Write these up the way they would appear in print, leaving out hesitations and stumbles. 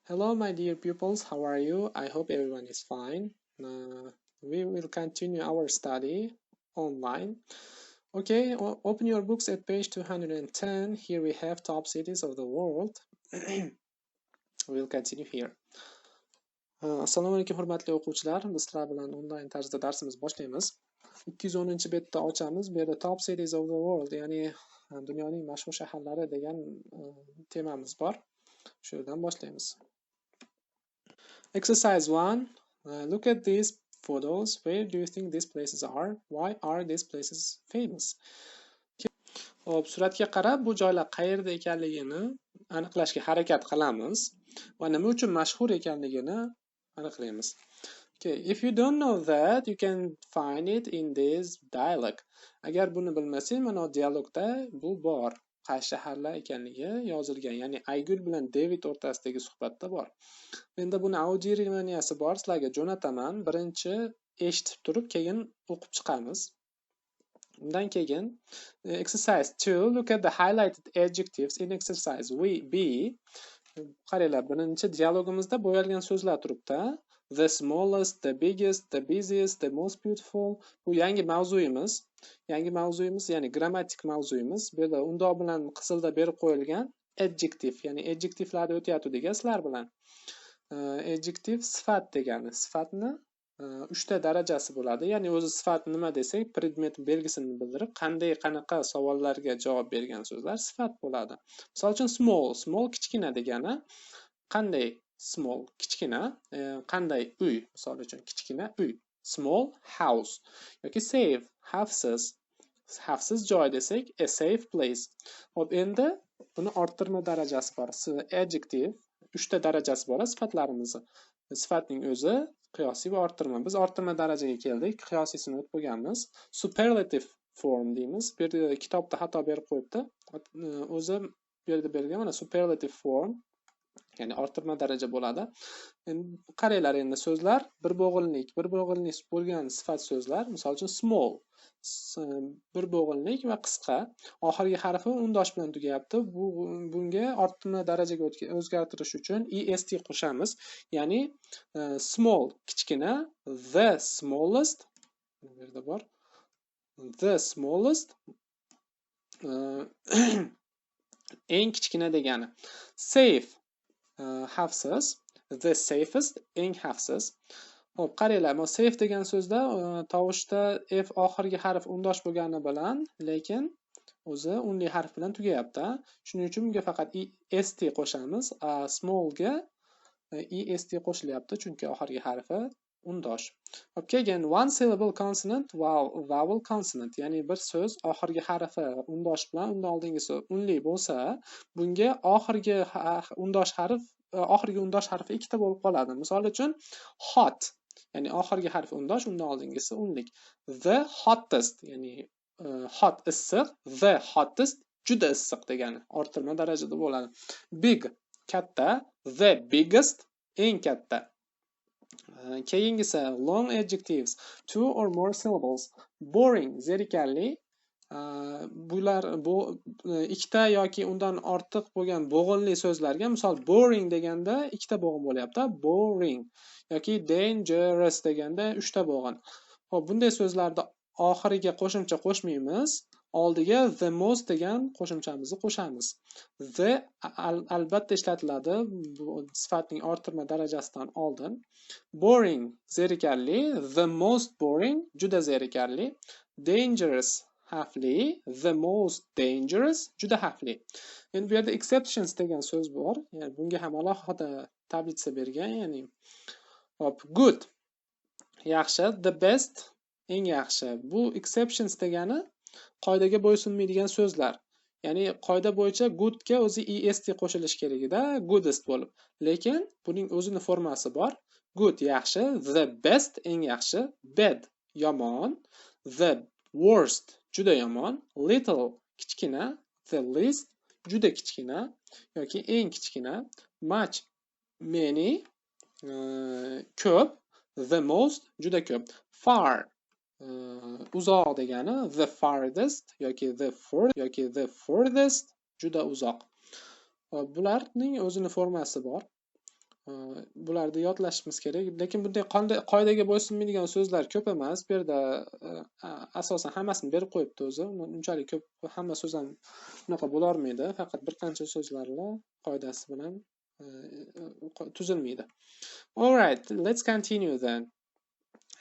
Hello, my dear pupils. How are you? I hope everyone is fine. We will continue our study online. Okay, open your books at page 210. Here we have top cities of the world. We'll continue here. Assalomu alaykum hurmatli o'quvchilar. Biz sizlar bilan onlayn tarzda darsimizni boshlaymiz. 210-betda ochamiz. Bu yerda top cities of the world, ya'ni dunyoning mashhur shaharlari degan temamiz bor. Shu yerdan boshlaymiz. Exercise 1. Look at these photos. Where do you think these places are? Why are these places famous? Hop, suratga qarab bu joylar qayerda ekanligini aniqlashga harakat qilamiz va nima uchun mashhur ekanligini aniqlaymiz. Okay, if you don't know that, you can find it in this dialogue. Agar buni bilmasang, mana dialogda bu bor. Qaysi shaharlar ekanligi yozilgan, ya'ni Aygul bilan David o'rtasidagi suhbatda bor. Endi buni audio revaniyasi bor, sizlarga jo'nataman. Birinchi eshitib turib, keyin o'qib chiqamiz. Undan keyin exercise 2, look at the highlighted adjectives in exercise B. Qaranglar, birinchi dialogimizda bo'yalgan so'zlar turibdi. The smallest, the biggest, the busiest, the most beautiful. Bu yangi mavzuyimiz. Yangi mavzuyimiz, ya'ni grammatik mavzuyimiz. Bu yerda undoq bilan qizilda berib qo'yilgan adjective, ya'ni adjective'larni o'tyapti sizlar bilan. Adjective sifat degani. Sifatni 3 ta darajasi bo'ladi. Ya'ni o'zi sifat nima desak, predmet belgisini bildirib, qanday qanaqa savollarga javob bergan so'zlar sifat bo'ladi. Misol uchun small kichkina degani qanday small kichkina, qanday uy, misol uchun kichkina uy. Small house yoki safe xavfsiz joy desak, a safe place. Xo'p, endi buni orttirma darajasi bor. Adjective 3 ta darajasi bor sifatlarimizni. Sifatning o'zi, qiyosiy va orttirma. Biz orttirma darajaga keldik. Qiyosiysini o'tib bo'lganmiz. Superlative form deymiz. Bu yerda kitobda xato berib qo'yibdi. O'zi bu yerda berilgan mana superlative form, ya'ni orttirma daraja bo'ladi. Endi qaranglar, endi so'zlar bir bo'g'inlik bo'lgan sifat so'zlar, misol uchun small, bir bo'g'inlik va qisqa, oxirgi harfi undosh bilan tugayapti. Bunga orttirma darajaga o'zgartirish uchun est qo'shamiz. Ya'ni small kichkina, the smallest, bu yerda bor. The smallest eng kichkina degani. Safe xavfsiz, the safest eng xavfsiz. Xo'p, qaranglar, bu safe degan so'zda tovushda f oxirgi harf undosh bo'lgani bilan, lekin o'zi unli harf bilan tugayapti. Shuning uchun bunga faqat est qo'shamiz. Small ga est qo'shilyapti, chunki oxirgi harfi undosh. Xo'p, keyin one syllable consonant, vowel consonant, ya'ni bir so'z oxirgi harfi undosh bilan undan oldingisi unli bo'lsa, bunga oxirgi undosh harfi ikkita bo'lib qoladi. Misol uchun hot, ya'ni oxirgi harfi undosh, undan oldingisi unlik. The hottest, ya'ni hot issiq, the hottest juda issiq degani orttirma darajada bo'ladi. Big katta, the biggest eng katta. Keyingisi long adjectives, two or more syllables. Boring zerikarli, bular ikkita yoki undan ortiq bo'lgan bo'g'inli so'zlarga, misol boring deganda ikkita bo'g'in bo'lyapti, boring, yoki dangerous deganda 3 ta bo'g'in. Xo'p, bunday so'zlarda oxiriga qo'shimcha qo'shmaymiz, oldiga the most degan qo'shimchamizni qo'shamiz. The albatta ishlatiladi sifatning orttirma darajasidan oldin. Boring zerikarli, the most boring juda zerikarli, dangerous xavfli, the most dangerous juda xavfli. Endi bu yerda exceptions degan so'z bor. Ya'ni bunga ham alohida tablitsa bergan, ya'ni hop, good yaxshi, the best eng yaxshi. Bu exceptions degani qoidaga bo'ysunmaydigan so'zlar. Ya'ni qoida bo'yicha good ga o'zi est qo'shilish kerak edi, goodest bo'lib. Lekin buning o'zining formasi bor. Good yaxshi, the best eng yaxshi, bad yomon, the worst juda yomon, little kichkina, the least juda kichkina yoki eng kichkina, much many ko'p, the most juda ko'p, far uzoq degani, the farthest yoki the furthest juda uzoq. Bularning o'zining formasi bor. Bularni yodlashimiz kerak. Lekin bunday qoidaga bo'ysunmaydigan so'zlar ko'p emas. Bu yerda asosan hammasini berib qo'yibdi o'zi. Unchalik ko'p hamma so'z ham bunaqa bo'la olmaydi. Faqat bir qancha so'zlarlar qoidasi bilan tuzilmaydi. All right, let's continue then.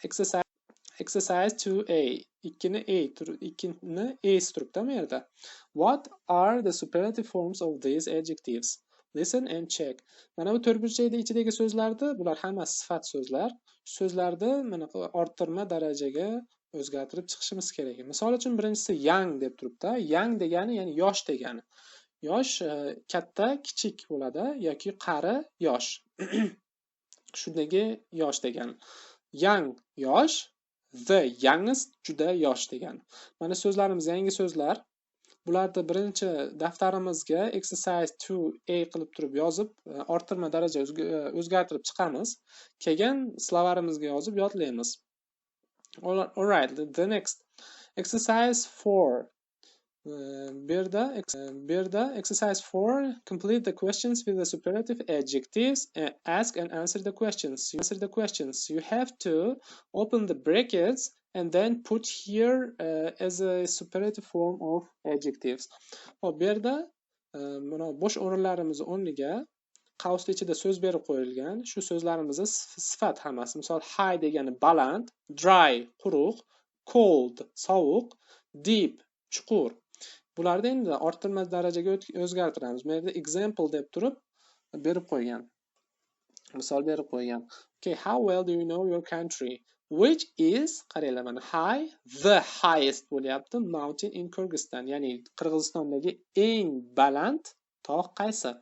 Exercise 2A. Ikkini A turibdi bu yerda. What are the superlative forms of these adjectives? Listen and check. Mana bu to'rtburchakda ichidagi so'zlarni, bular hammasi sifat so'zlar. So'zlarni mana orttirma darajaga o'zgartirib chiqishimiz kerak. Misol uchun birinchisi young deb turibdi. Young degani ya'ni yosh degani. Yosh katta, kichik bo'ladi yoki qari, yosh. Shundagi yosh degani. Young yosh, the youngest juda yosh degani. Mana so'zlarimiz yangi so'zlar. Bularni birinchi daftarimizga exercise 2A qilib turib yozib, orttirma daraja o'zgartirib chiqamiz. Keyin slovarimizga yozib yodlaymiz. All right, the next exercise 4. Berda exercise 4, complete the questions with the superlative adjectives and ask and answer the questions. You have to open the brackets and then put here as a superlative form of adjectives. Hop, bu yerda mana bo'sh o'rinlarimiz o'rniga qavsni ichida so'z berib qo'yilgan. Shu so'zlarimiz sifat hammasi. Misol high degani baland, dry quruq, cold sovuq, deep chuqur. Bularni endi orttirma darajaga o'zgartiramiz. Bu yerda example deb turib berib qo'ygan. Misol berib qo'ygan. Okay, how well do you know your country? Which is, qaranglar mana high, the highest bo'lyapti mountain in Kyrgyzstan. Ya'ni Qirg'izistondagi eng baland tog' qaysi?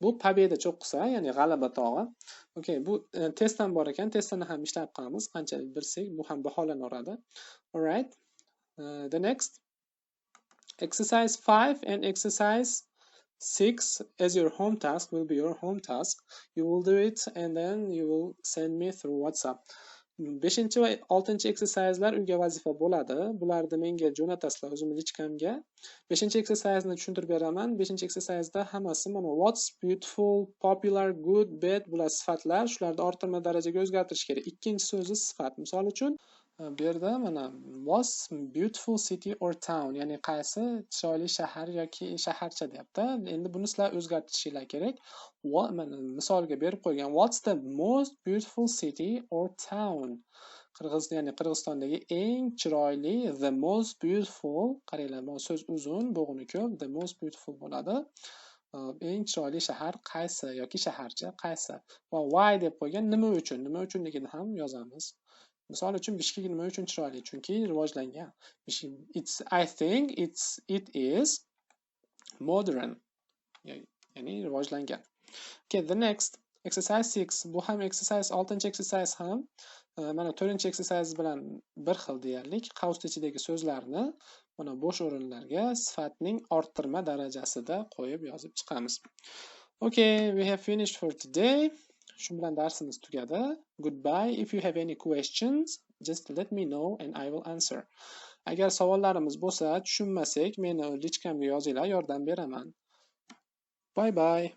Bu Pobeda cho'qqisi, ya'ni g'alaba tog'i. Okay, bu testdan bor ekan, testni ham ishlab qolamiz. Qanchalik bilsak, bu ham baholanaveradi. All right. The next exercise 5 and exercise 6 as your home task will be your home task. You will do it and then you will send me through WhatsApp. 5 va 6 exerciselar uyga vazifa bo'ladi. Bularni menga jo'natasizlar o'zimning lichkamga. 5 exercise'ni tushuntirib beraman. 5 exercise'da hammasi mana what's beautiful, popular, good, bad bular sifatlar. Shularni orttirma darajaga o'zgartirish kerak. Ikkinchi so'zi sifat. Misol uchun bu yerda mana was beautiful city or town, ya'ni qaysi chiroyli shahar yoki shaharcha deyapti. Endi buni sizlar o'zgartirishinglar kerak. Mana misolga berib qo'ygan what's the most beautiful city or town? Ya'ni Qirg'izistondagi eng chiroyli, the most beautiful, qaranglar, bu so'z uzun, bo'g'ini ko'p, the most beautiful bo'ladi. Eng chiroyli shahar qaysi yoki shaharcha qaysi? Va why deb qo'ygan, nima uchunligini ham yozamiz. Misol uchun Bishkek nima uchun chiroyli? Chunki rivojlangan. I think it is modern. Ya'ni rivojlangan. Okay, the next exercise 6. Bu ham exercise 6 exercise ham mana 4 exercise bilan bir xil deyarlik. Qavs ichidagi so'zlarni mana bo'sh o'rinlarga sifatning orttirma darajasida qo'yib yozib chiqamiz. Okay, we have finished for today. Shu bilan darsimiz tugadi. Goodbye. If you have any questions, just let me know and I will answer. Agar savollarimiz bo'lsa, tushunmasak, meni lichkamga yozinglar, yordam beraman. Bye bye.